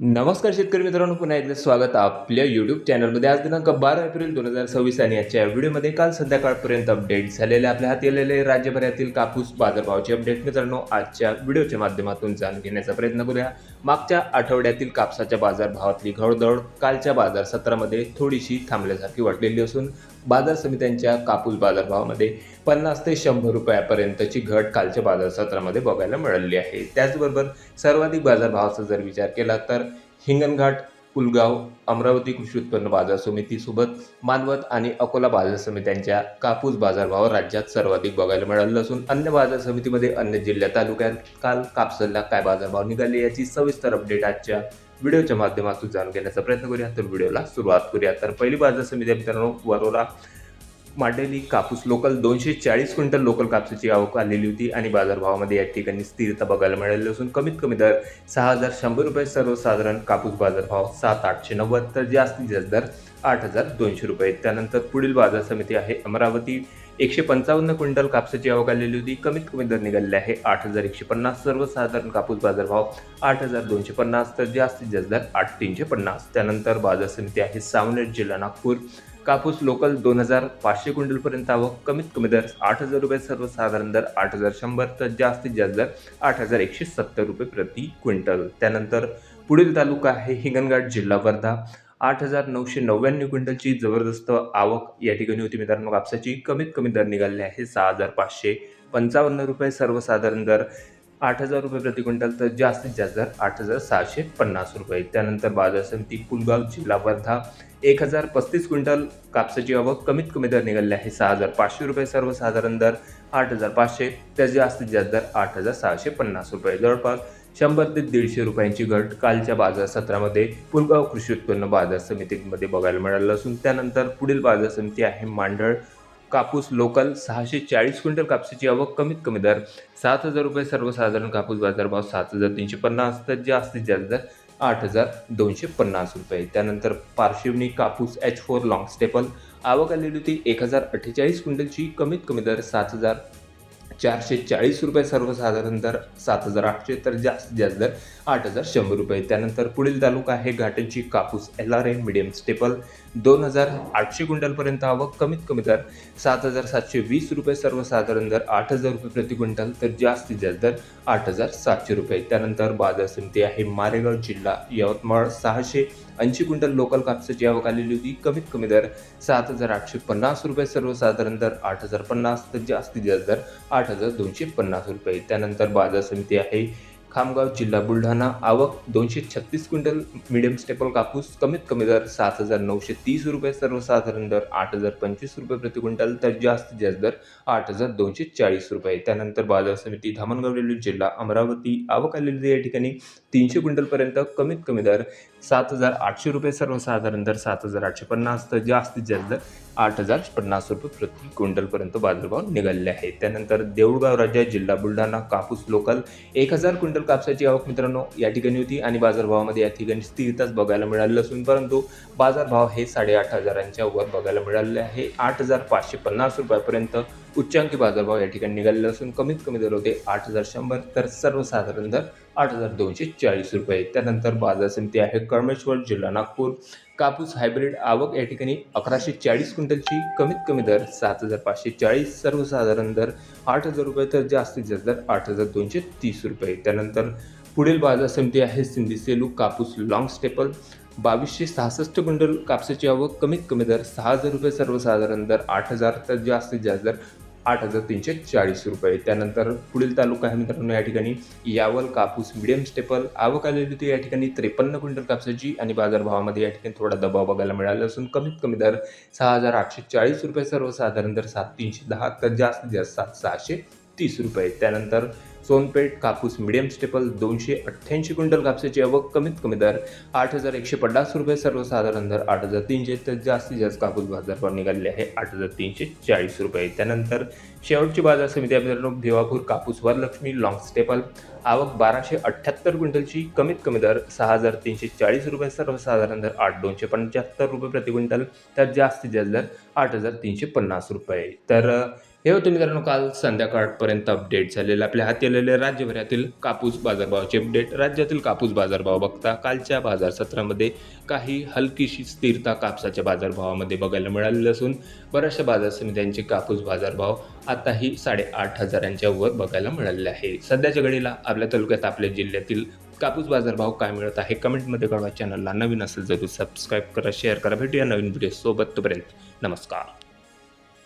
नमस्कार शेतकरी मित्रांनो, पुन्हा एकदा स्वागत आपल्या यूट्यूब चॅनलमध्ये. आज दिनांक 12 एप्रिल 2026 आणि आजच्या व्हिडिओमध्ये काल संध्याकाळपर्यंत अपडेट झालेले आपल्या हाती आलेले राज्यभरातील कापूस बाजारभावाचे अपडेट मित्रांनो आजच्या व्हिडिओच्या माध्यमातून जाणून घेण्याचा प्रयत्न करूया. मागच्या आठवड्यातील कापसाच्या बाजारभावातली घोडदौड कालच्या बाजार सत्रामध्ये थोडीशी थांबल्यासारखी वाटलेली असून बाजार समित्यांच्या कापूस बाजारभावामध्ये 50 ते 100 रुपयापर्यंतची घट कालच्या बाजार सत्रामध्ये बघायला मिळाली आहे. त्याचबरोबर सर्वाधिक बाजारभावाचा जर विचार केला तर हिंगणघाट, पुलगाव, अमरावती कृषी उत्पन्न बाजार समितीसोबत मानवत आणि अकोला बाजार समित्यांच्या कापूस बाजारभाव राज्यात सर्वाधिक बघायला मिळाले असून अन्य बाजार समितीमध्ये अन्य जिल्हा तालुक्यात काल कापसाला काय बाजारभाव निघाले याची सविस्तर अपडेट आजच्या व्हिडिओच्या माध्यमातून जाणून घेण्याचा प्रयत्न करूया. तर व्हिडिओला सुरुवात करूया. तर पहिली बाजार समिती मित्रांनो वरोरा मांडेली कापूस लोकल 240 क्विंटल लोकल कापसाची आवक आलेली होती आणि बाजारभावामध्ये या ठिकाणी स्थिरता बघायला मिळाली असून कमीत कमी दर 6,100 रुपये, सर्वसाधारण कापूस बाजारभाव 7,890 तर जास्तीत जास्त दर 8,200 रुपये. त्यानंतर पुढील बाजार समिती आहे अमरावती. 155 क्विंटल कापसाची आवक आलेली होती. कमीत कमी दर निघालेले आहे 8,150, सर्वसाधारण कापूस बाजारभाव 8,250 तर जास्तीत जास्त दर 8,350. त्यानंतर बाजार समिती आहे सावनेर, जिल्हा नागपूर. कापूस लोकल 2,500 क्विंटलपर्यंत आवक, कमीत कमी दर 8,000 रुपये, सर्वसाधारण दर 8,100 तर जास्तीत जास्त दर 8,170 रुपये प्रति क्विंटल. त्यानंतर पुढील तालुका आहे हिंगणघाट, जिल्हा वर्धा. 8,999 क्विंटलची जबरदस्त आवक या ठिकाणी होती मित्रांनो कापसाची. कमीत कमी दर निघाले आहे 6,555 रुपये, सर्वसाधारण दर 8,000 रुपये प्रति क्विंटल तर जास्तीत जास्त दर 8,650 रुपये. त्यानंतर बाजार समिती पुलगाव, जिल्हा वर्धा. 1,035 क्विंटल कापसाची आवक, कमीत कमी दर निघाले आहे 6,500 रुपये, सर्वसाधारण दर 8,500 तर जास्तीत जास्त दर 8,650 रुपये. जवळपास 100 ते 150 रुपयांची घट कालच्या बाजार सत्रामध्ये पुलगाव कृषी उत्पन्न बाजार समितीमध्ये बघायला मिळालं असून त्यानंतर पुढील बाजार समिती आहे मांडळ. कापूस लोकल 640 क्विंटल कापसाची आवक, कमीत कमी दर 7,000 रुपये, सर्वसाधारण कापूस बाजारभाव 7,350 तर जास्तीत जास्त दर 8,250 रुपये. त्यानंतर पार्श्वनी कापूस H4 लॉंग स्टेपल आवक आलेली होती 1,048 क्विंटलची. कमीत कमी दर 7,440 रुपये, सर्वसाधारण दर 7,800 तर जास्तीत जास्त दर 8,100 रुपये. त्यानंतर पुढील तालुका आहे घाटंची. कापूस LRA मीडियम स्टेपल 2,800 क्विंटलपर्यंत आवक, कमीत कमी दर 7,720 रुपये, सर्वसाधारण दर 8,000 रुपये प्रति क्विंटल तर जास्तीत जास्त दर 8,700 रुपये. त्यानंतर बाजार समिती आहे मारेगाव, जिल्हा यवतमाळ. 680 क्विंटल लोकल कापसाची आवक आलेली होती. कमीत कमी दर 7,850 रुपये, सर्वसाधारण दर 8,050 तर जास्तीत जास्त दर 8,250 रुपये. त्यानंतर बाजार समिती आहे खामगाव, जिल्हा बुलढाणा. आवक 236 क्विंटल मीडियम स्टेपल कापूस, कमीत कमी दर 7,930 रुपये, सर्वसाधारण दर 8,025 रुपये प्रति क्विंटल तर जास्तीत जास्त दर 8,240 रुपये. त्यानंतर बाजार समिती धामणगाव, जिल्हा अमरावती. आवक आलेली या ठिकाणी 300 क्विंटलपर्यंत, कमीत कमी दर 7,800 रुपये, सर्वसाधारण दर 7,850 तर जास्तीत जास्त दर 8,050 रुपये प्रति क्विंटलपर्यंत बाजारभाव निघालेले आहेत. त्यानंतर देऊळगाव राजा, जिल्हा बुलढाणा. कापूस लोकल 1,000 क्विंटल कापसाची आवक मित्रांनो या ठिकाणी होती आणि बाजारभावामध्ये या ठिकाणी स्थिरताच बघायला मिळालं असून परंतु बाजारभाव हे 8,500च्या वर बघायला मिळालेले आहे. 8,550 रुपयापर्यंत उच्चांकी बाजारभाव या ठिकाणी निघालेले असून कमीत कमी दर होते 8,100 तर सर्वसाधारण दर 8,240 रुपये. त्यानंतर बाजार समिती आहे कळमेश्वर, जिल्हा नागपूर. कापूस हायब्रिड आवक या ठिकाणी 1,140 क्विंटलची, कमीत कमी दर 7,540, सर्वसाधारण दर 8,000 रुपये तर जास्तीत जास्त दर 8,230 रुपये. त्यानंतर पुढील बाजार समिती आहे सिंधी सेलू. कापूस लॉंग स्टेपल 2,266 क्विंटल कापसाची आवक, कमीत कमी दर 6,000 रुपये, सर्वसाधारण दर 8,000 तर जास्तीत जास्त दर 8,340 रुपये. त्यानंतर पुढील तालुका आहे मित्रांनो या ठिकाणी यावल. कापूस मीडियम स्टेपल आवक आलेली होती या ठिकाणी 53 क्विंटल कापसाची आणि बाजारभावामध्ये या ठिकाणी थोडा दबाव बघायला मिळाला असून कमीत कमी दर 6,840 रुपये, सर्वसाधारण दर 7,310 तर जास्तीत जास्त 7,630 रुपये. त्यानंतर सोनपेठ. कापूस मीडियम स्टेपल 288 क्विंटल कापसाची आवक, कमीत कमी दर 8,150 रुपये, सर्वसाधारण दर 8,300 तर जास्तीत जास्त कापूस बाजारभाव निघालेले आहे 8,340 रुपये. त्यानंतर शेवटची बाजार समिती मित्रांनो भिवापूर. कापूस वरलक्ष्मी लॉंग स्टेपल आवक 1,278 क्विंटलची, कमीत कमी दर 6,340 रुपये, सर्वसाधारण दर 8,275 रुपये प्रति क्विंटल तर जास्तीत जास्त दर 8,350 रुपये. तर हे होते मित्रांनो काल संध्याकाळपर्यंत अपडेट झालेले आपल्या हाती आलेले राज्यभरातील कापूस बाजारभावाचे अपडेट। राज्यातील कापूस बाजारभाव बघता कालच्या बाजार सत्रामध्ये काही हलकीशी स्थिरता कापसाच्या बाजारभावामध्ये बघायला मिळालेली असून बऱ्याचशा बाजार समित्यांचे कापूस बाजारभाव आताही 8,500च्या वर बघायला मिळालेले आहे। सध्याच्या घडीला आपल्या तालुक्यात आपल्या जिल्ह्यातील कापूस बाजारभाव काय मिळत आहे कमेंटमध्ये कळवा। चॅनलला नवीन असेल जरूर सबस्क्राईब करा, शेअर करा। भेटूया नवीन व्हिडिओ सोबत, तोपर्यंत नमस्कार।